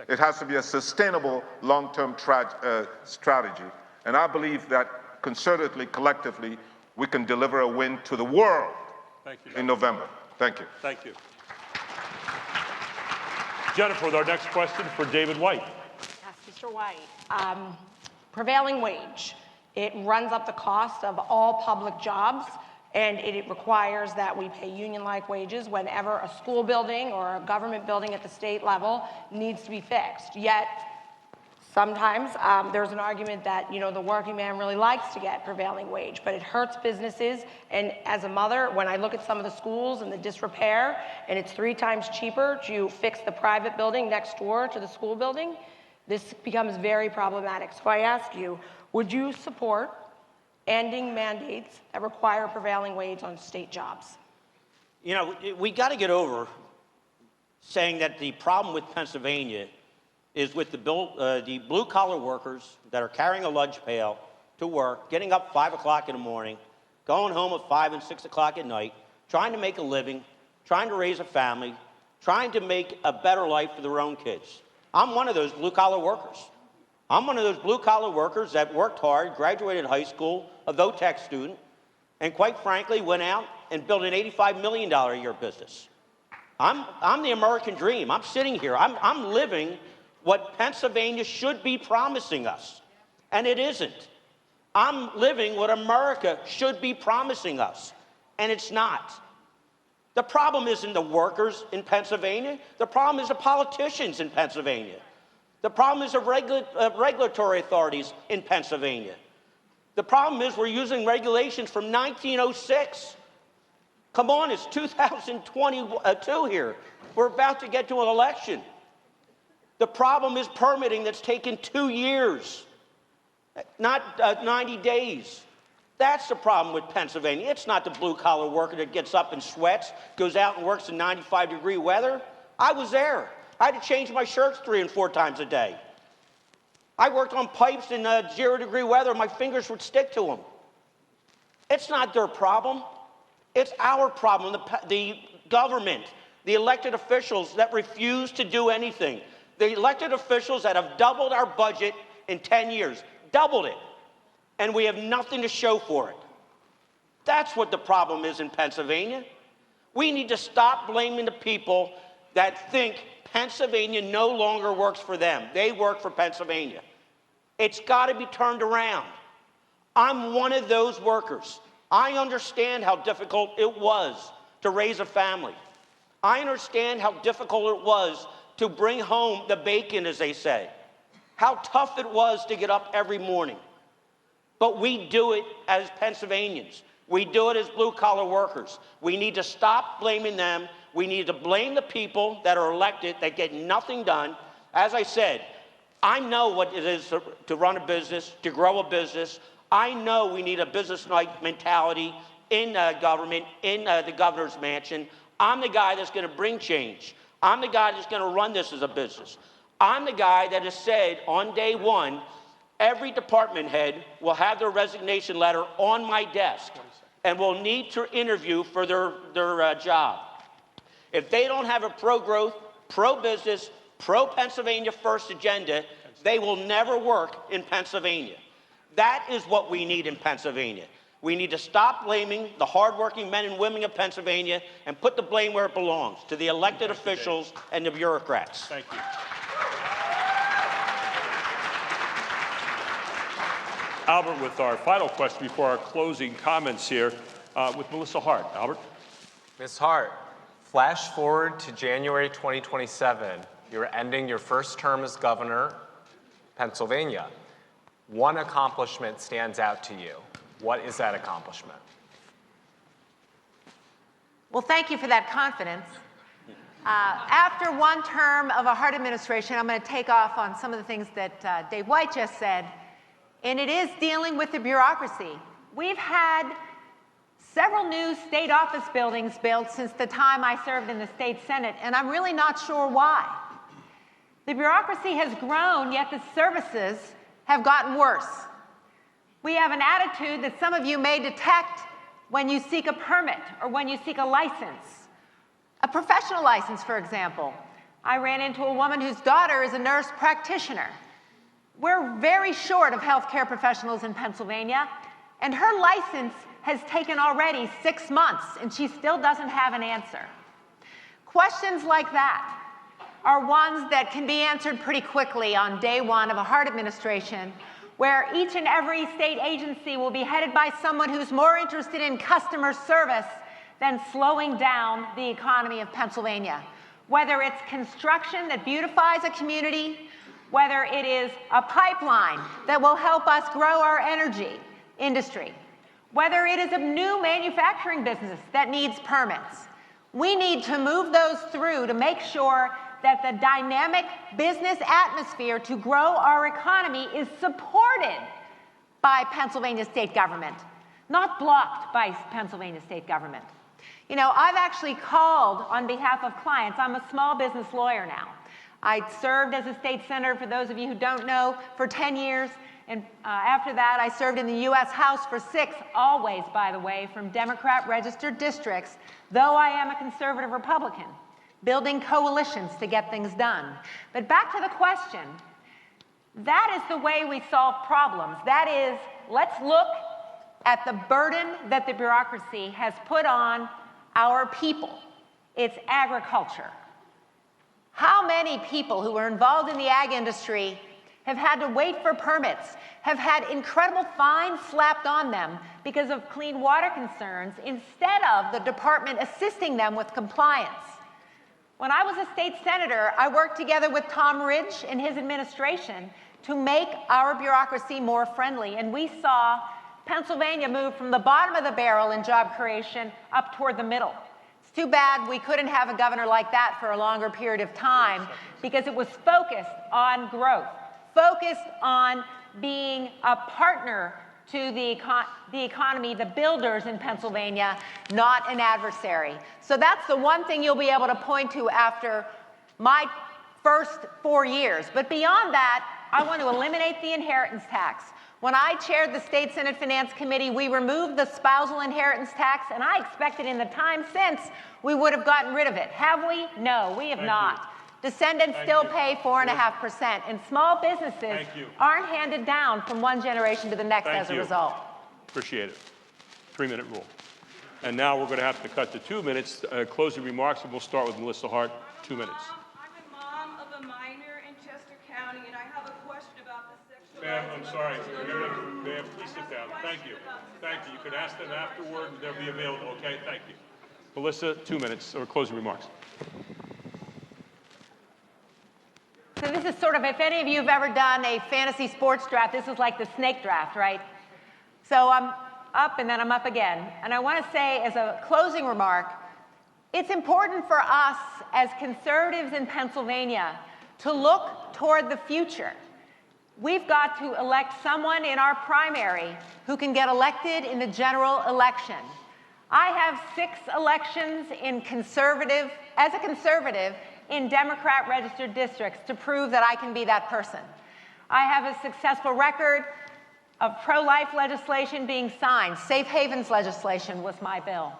It has to be a sustainable long-term strategy. And I believe that concertedly, collectively, we can deliver a win to the world in November. Thank you. Thank you. Jennifer, with our next question for David White. Yes, Mr. White. Prevailing wage. It runs up the cost of all public jobs, and it requires that we pay union-like wages whenever a school building or a government building at the state level needs to be fixed. Yet, sometimes there's an argument that, you know, the working man really likes to get prevailing wage, but it hurts businesses. And as a mother, when I look at some of the schools and the disrepair, and it's 3 times cheaper to fix the private building next door to the school building, this becomes very problematic. So I ask you, would you support ending mandates that require prevailing wage on state jobs? You know, we got to get over saying that the problem with Pennsylvania is with the blue-collar workers that are carrying a lunch pail to work, getting up 5 o'clock in the morning, going home at 5 and 6 o'clock at night, trying to make a living, trying to raise a family, trying to make a better life for their own kids. I'm one of those blue-collar workers. I'm one of those blue-collar workers that worked hard, graduated high school, a VOTEC student, and quite frankly went out and built an $85 million a year business. I'm the American dream. I'm sitting here. I'm living what Pennsylvania should be promising us, and it isn't. I'm living what America should be promising us, and it's not. The problem isn't the workers in Pennsylvania. The problem is the politicians in Pennsylvania. The problem is the regulatory authorities in Pennsylvania. The problem is we're using regulations from 1906. Come on, it's 2022 here. We're about to get to an election. The problem is permitting that's taken 2 years, not 90 days. That's the problem with Pennsylvania. It's not the blue-collar worker that gets up and sweats, goes out and works in 95-degree weather. I was there. I had to change my shirts 3 and 4 times a day. I worked on pipes in 0-degree weather. My fingers would stick to them. It's not their problem. It's our problem, the government, the elected officials that refuse to do anything. The elected officials that have doubled our budget in 10 years, doubled it, and we have nothing to show for it. That's what the problem is in Pennsylvania. We need to stop blaming the people that think Pennsylvania no longer works for them. They work for Pennsylvania. It's got to be turned around. I'm one of those workers. I understand how difficult it was to raise a family. I understand how difficult it was to bring home the bacon, as they say. How tough it was to get up every morning. But we do it as Pennsylvanians. We do it as blue-collar workers. We need to stop blaming them. We need to blame the people that are elected that get nothing done. As I said, I know what it is to run a business, to grow a business. I know we need a business-like mentality in government, in the governor's mansion. I'm the guy that's going to bring change. I'm the guy that's going to run this as a business. I'm the guy that has said on day one, every department head will have their resignation letter on my desk and will need to interview for their job. If they don't have a pro-growth, pro-business, pro-Pennsylvania first agenda, they will never work in Pennsylvania. That is what we need in Pennsylvania. We need to stop blaming the hardworking men and women of Pennsylvania and put the blame where it belongs, to the elected officials and the bureaucrats. Thank you. Albert, with our final question before our closing comments here, with Melissa Hart. Albert? Ms. Hart, flash forward to January 2027. You're ending your first term as governor, Pennsylvania. One accomplishment stands out to you. What is that accomplishment? Well, thank you for that confidence. After one term of a Hart administration, I'm going to take off on some of the things that Dave White just said, and it is dealing with the bureaucracy. We've had several new state office buildings built since the time I served in the state Senate, and I'm really not sure why. The bureaucracy has grown, yet the services have gotten worse. We have an attitude that some of you may detect when you seek a permit or when you seek a license. A professional license, for example. I ran into a woman whose daughter is a nurse practitioner. We're very short of healthcare professionals in Pennsylvania, and her license has taken already 6 months, and she still doesn't have an answer. Questions like that are ones that can be answered pretty quickly on day one of a Hart administration, where each and every state agency will be headed by someone who's more interested in customer service than slowing down the economy of Pennsylvania. Whether it's construction that beautifies a community, whether it is a pipeline that will help us grow our energy industry, whether it is a new manufacturing business that needs permits. We need to move those through to make sure that the dynamic business atmosphere to grow our economy is supported by Pennsylvania state government, not blocked by Pennsylvania state government. You know, I've actually called on behalf of clients. I'm a small business lawyer now. I served as a state senator, for those of you who don't know, for 10 years. And after that, I served in the U.S. House for 6, always, by the way, from Democrat registered districts, though I am a conservative Republican, building coalitions to get things done. But back to the question, that is the way we solve problems. That is, let's look at the burden that the bureaucracy has put on our people. It's agriculture. How many people who are involved in the ag industry have had to wait for permits, have had incredible fines slapped on them because of clean water concerns, instead of the department assisting them with compliance? When I was a state senator, I worked together with Tom Ridge and his administration to make our bureaucracy more friendly, and we saw Pennsylvania move from the bottom of the barrel in job creation up toward the middle. It's too bad we couldn't have a governor like that for a longer period of time, because it was focused on growth, focused on being a partner to the economy, the builders in Pennsylvania, not an adversary. So that's the one thing you'll be able to point to after my first 4 years. But beyond that, I want to eliminate the inheritance tax. When I chaired the State Senate Finance Committee, we removed the spousal inheritance tax, and I expected in the time since we would have gotten rid of it. Have we? No, we have not. Descendants still pay 4.5%, and small businesses aren't handed down from one generation to the next as a result. Appreciate it. 3-minute rule. And now we're going to have to cut to 2 minutes. Closing remarks, and we'll start with Melissa Hart. 2 minutes. I'm a mom of a minor in Chester County, and I have a question about the sexual. Ma'am, I'm sorry. Ma'am, please sit down. Thank you. Thank you. You can ask them afterward, and they'll be available. Okay? Thank you. Melissa, 2 minutes, or closing remarks. So this is sort of, if any of you have ever done a fantasy sports draft, this is like the snake draft, right? So I'm up and then I'm up again. And I want to say as a closing remark, it's important for us as conservatives in Pennsylvania to look toward the future. We've got to elect someone in our primary who can get elected in the general election. I have 6 elections as a conservative, in Democrat registered districts to prove that I can be that person. I have a successful record of pro-life legislation being signed. Safe havens legislation was my bill.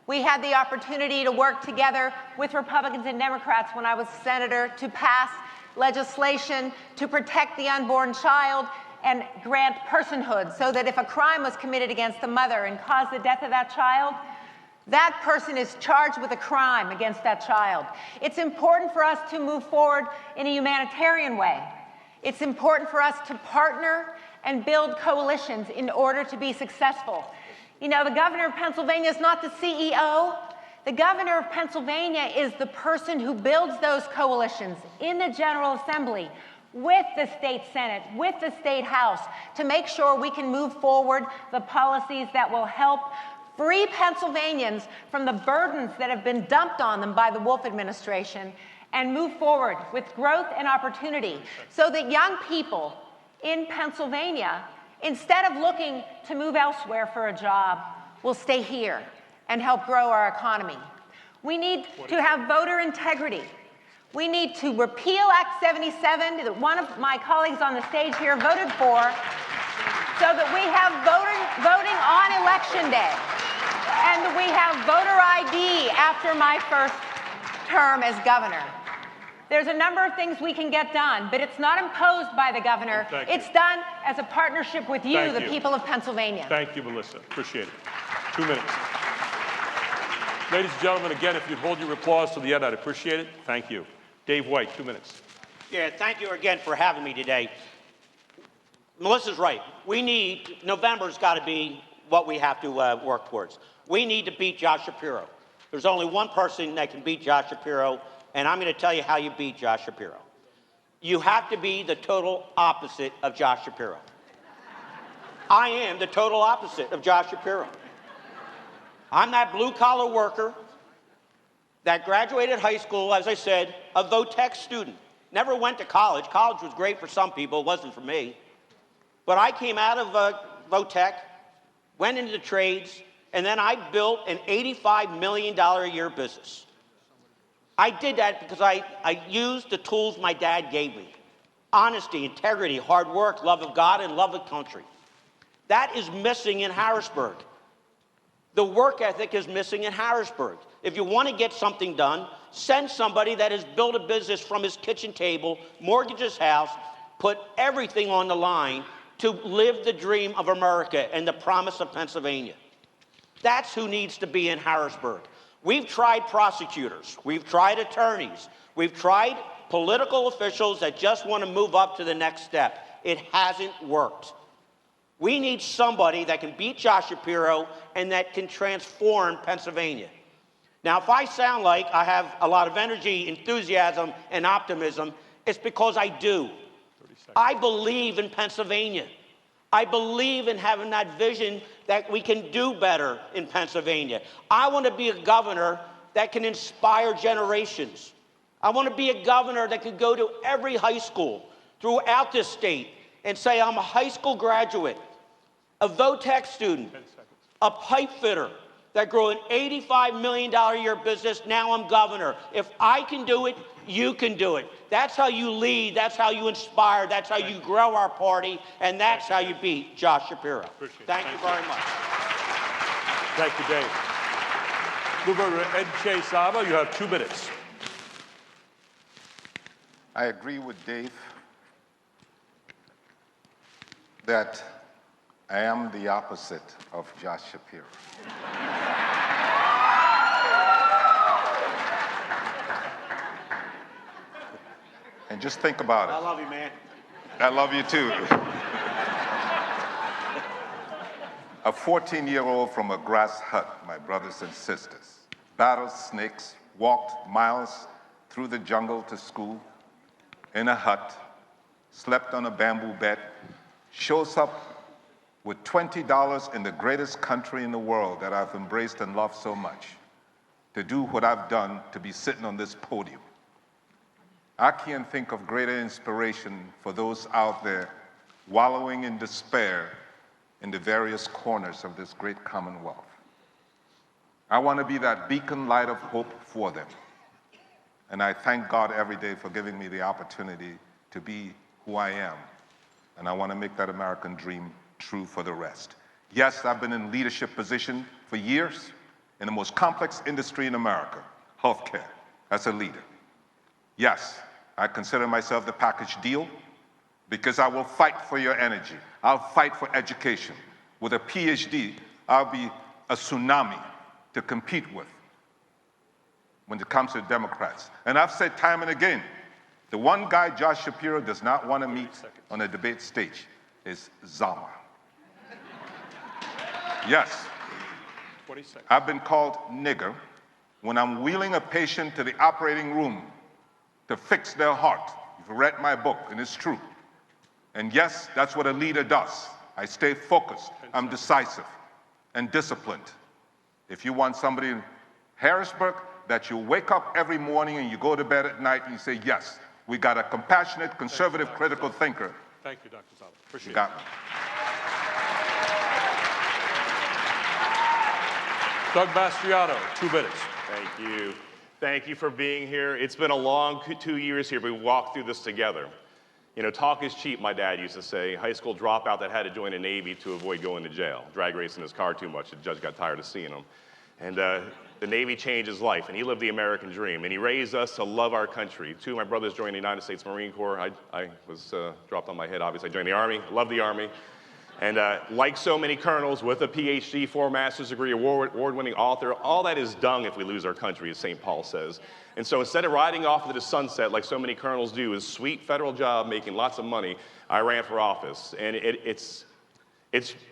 We had the opportunity to work together with Republicans and Democrats when I was senator to pass legislation to protect the unborn child and grant personhood, so that if a crime was committed against the mother and caused the death of that child, that person is charged with a crime against that child. It's important for us to move forward in a humanitarian way. It's important for us to partner and build coalitions in order to be successful. You know, the governor of Pennsylvania is not the CEO. The governor of Pennsylvania is the person who builds those coalitions in the General Assembly, with the state Senate, with the state House, to make sure we can move forward the policies that will help free Pennsylvanians from the burdens that have been dumped on them by the Wolf administration, and move forward with growth and opportunity, so that young people in Pennsylvania, instead of looking to move elsewhere for a job, will stay here and help grow our economy. We need to have voter integrity. We need to repeal Act 77 that one of my colleagues on the stage here voted for, so that we have voting on Election Day. And we have voter ID after my first term as governor. There's a number of things we can get done, but it's not imposed by the governor. It's done as a partnership with you, the people of Pennsylvania. Thank you, Melissa. Appreciate it. 2 minutes. Ladies and gentlemen, again, if you'd hold your applause to the end, I'd appreciate it. Thank you. Dave White, 2 minutes. Yeah, thank you again for having me today. Melissa's right. November's got to be what we have to work towards. We need to beat Josh Shapiro. There's only one person that can beat Josh Shapiro, and I'm going to tell you how you beat Josh Shapiro. You have to be the total opposite of Josh Shapiro. I am the total opposite of Josh Shapiro. I'm that blue-collar worker that graduated high school, as I said, a VOTEC student. Never went to college. College was great for some people. It wasn't for me. But I came out of VOTEC, went into the trades, and then I built an $85 million a year business. I did that because I used the tools my dad gave me. Honesty, integrity, hard work, love of God, and love of country. That is missing in Harrisburg. The work ethic is missing in Harrisburg. If you want to get something done, send somebody that has built a business from his kitchen table, mortgage his house, put everything on the line to live the dream of America and the promise of Pennsylvania. That's who needs to be in Harrisburg. We've tried prosecutors, we've tried attorneys, we've tried political officials that just want to move up to the next step. It hasn't worked. We need somebody that can beat Josh Shapiro and that can transform Pennsylvania. Now, if I sound like I have a lot of energy, enthusiasm, and optimism, it's because I do. I believe in Pennsylvania. I believe in having that vision that we can do better in Pennsylvania. I want to be a governor that can inspire generations. I want to be a governor that can go to every high school throughout this state and say, I'm a high school graduate, a VOTEC student, a pipe fitter that grew an $85 million a year business. Now I'm governor. If I can do it, you can do it. That's how you lead. That's how you inspire. That's how you grow our party. And that's how you beat Josh Shapiro. Thank you very much. Thank you, Dave. Move over to Nche Zama. You have 2 minutes. I agree with Dave that I am the opposite of Josh Shapiro. And just think about it. I love you, man. I love you too. A 14-year-old from a grass hut, my brothers and sisters, battled snakes, walked miles through the jungle to school, in a hut, slept on a bamboo bed, shows up with $20 in the greatest country in the world that I've embraced and loved so much, to do what I've done, to be sitting on this podium. I can't think of greater inspiration for those out there wallowing in despair in the various corners of this great commonwealth. I want to be that beacon light of hope for them. And I thank God every day for giving me the opportunity to be who I am. And I want to make that American dream true for the rest. Yes, I've been in leadership position for years in the most complex industry in America, healthcare, as a leader. Yes, I consider myself the package deal because I will fight for your energy. I'll fight for education. With a PhD, I'll be a tsunami to compete with when it comes to Democrats. And I've said time and again, the one guy Josh Shapiro does not want to meet on a debate stage is Zama. Yes, I've been called nigger when I'm wheeling a patient to the operating room to fix their heart. You've read my book, and it's true. And yes, that's what a leader does. I stay focused, I'm decisive, and disciplined. If you want somebody in Harrisburg that you wake up every morning and you go to bed at night and you say, yes, we got a compassionate, conservative, critical thinker. Thank you, Dr. Zama. Appreciate it. Got me. Doug Mastriano, 2 minutes. Thank you. Thank you for being here. It's been a long 2 years here, but we walked through this together. You know, talk is cheap, my dad used to say. High school dropout that had to join the Navy to avoid going to jail. Drag racing his car too much. The judge got tired of seeing him. And the Navy changed his life, and he lived the American dream. And he raised us to love our country. 2 of my brothers joined the United States Marine Corps. I was dropped on my head, obviously. I joined the Army. Love the Army. And like so many colonels with a PhD, 4 master's degree, award-winning author, all that is dung if we lose our country, as St. Paul says. And so instead of riding off into the sunset like so many colonels do, a sweet federal job making lots of money, I ran for office. And it's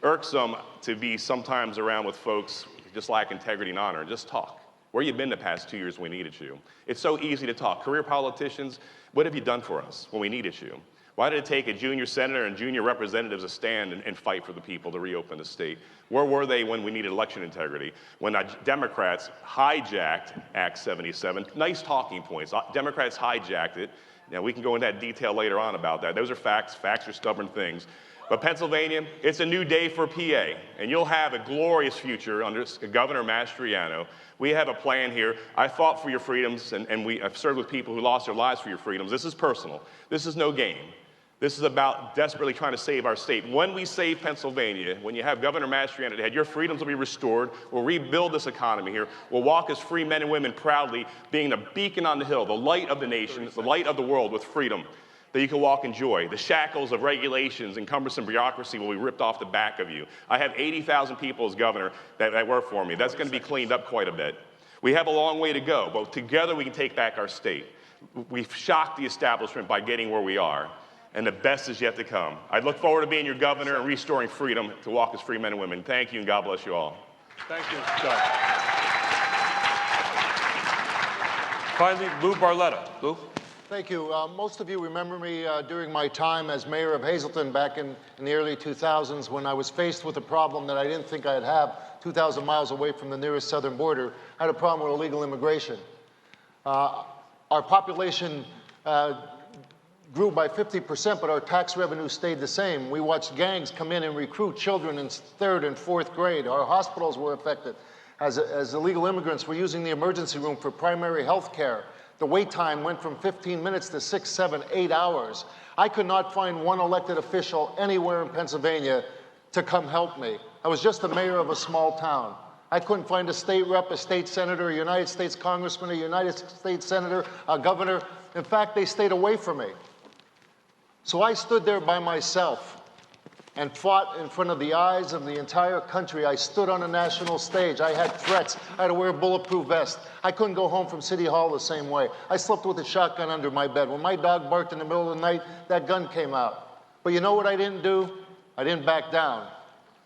irksome to be sometimes around with folks who just lack integrity and honor and just talk. Where you been the past 2 years when we needed you? It's so easy to talk. Career politicians, what have you done for us when we needed you? Why did it take a junior senator and junior representatives to stand and fight for the people to reopen the state? Where were they when we needed election integrity? When Democrats hijacked Act 77, nice talking points. Democrats hijacked it. Now, we can go into that detail later on about that. Those are facts. Facts are stubborn things. But Pennsylvania, it's a new day for PA, and you'll have a glorious future under Governor Mastriano. We have a plan here. I fought for your freedoms, and I've served with people who lost their lives for your freedoms. This is personal. This is no game. This is about desperately trying to save our state. When we save Pennsylvania, when you have Governor Mastriano at the head, your freedoms will be restored. We'll rebuild this economy here. We'll walk as free men and women proudly, being the beacon on the hill, the light of the nation, the light of the world with freedom that you can walk in joy. The shackles of regulations and cumbersome bureaucracy will be ripped off the back of you. I have 80,000 people as governor that work for me. That's going to be cleaned up quite a bit. We have a long way to go, but together we can take back our state. We've shocked the establishment by getting where we are, and the best is yet to come. I look forward to being your governor and restoring freedom to walk as free men and women. Thank you, and God bless you all. Thank you, Doug. Finally, Lou Barletta. Lou? Thank you. Most of you remember me during my time as mayor of Hazleton back in the early 2000s when I was faced with a problem that I didn't think I'd have 2,000 miles away from the nearest southern border. I had a problem with illegal immigration. Our population grew by 50%, but our tax revenue stayed the same. We watched gangs come in and recruit children in 3rd and 4th grade. Our hospitals were affected. As illegal immigrants were using the emergency room for primary health care. The wait time went from 15 minutes to 6, 7, 8 hours. I could not find one elected official anywhere in Pennsylvania to come help me. I was just the mayor of a small town. I couldn't find a state rep, a state senator, a United States congressman, a United States senator, a governor. In fact, they stayed away from me. So I stood there by myself and fought in front of the eyes of the entire country. I stood on a national stage. I had threats. I had to wear a bulletproof vest. I couldn't go home from City Hall the same way. I slept with a shotgun under my bed. When my dog barked in the middle of the night, that gun came out. But you know what I didn't do? I didn't back down.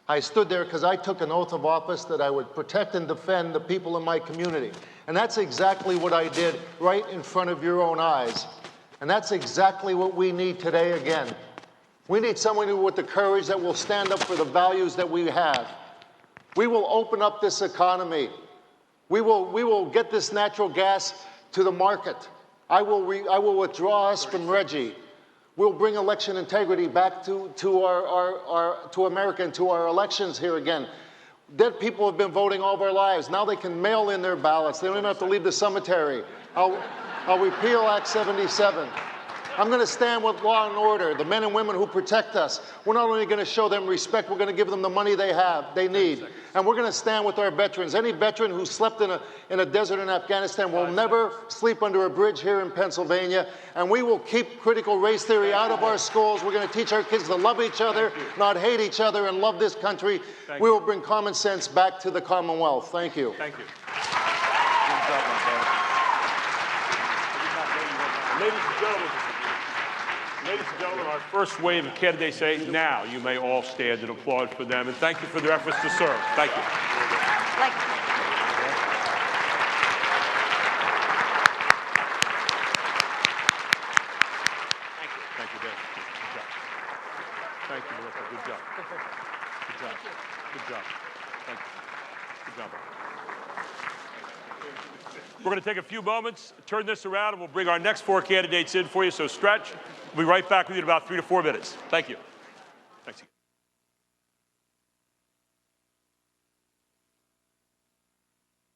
I stood there because I took an oath of office that I would protect and defend the people in my community. And that's exactly what I did right in front of your own eyes. And that's exactly what we need today again. We need someone with the courage that will stand up for the values that we have. We will open up this economy. We will get this natural gas to the market. I will withdraw us from Reggie. We'll bring election integrity back to America and to our elections here again. Dead people have been voting all their lives. Now they can mail in their ballots. They don't even have to leave the cemetery. I'll repeal Act 77. I'm going to stand with law and order, the men and women who protect us. We're not only going to show them respect, we're going to give them the money they need. And we're going to stand with our veterans. Any veteran who slept in a desert in Afghanistan will never sleep under a bridge here in Pennsylvania. And we will keep critical race theory out of our schools. We're going to teach our kids to love each other, not hate each other, and love this country. We will bring common sense back to the Commonwealth. Thank you. Thank you. Ladies and gentlemen, our first wave of candidates say, now you may all stand and applaud for them, and thank you for their efforts to serve. Thank you. Thank you, Dan. Good job. Thank you, Melissa. Good job. Good job. Good job. Thank you. Good job. We're going to take a few moments, turn this around, and we'll bring our next 4 candidates in for you, so stretch. We'll be right back with you in about 3 to 4 minutes. Thank you. Thanks.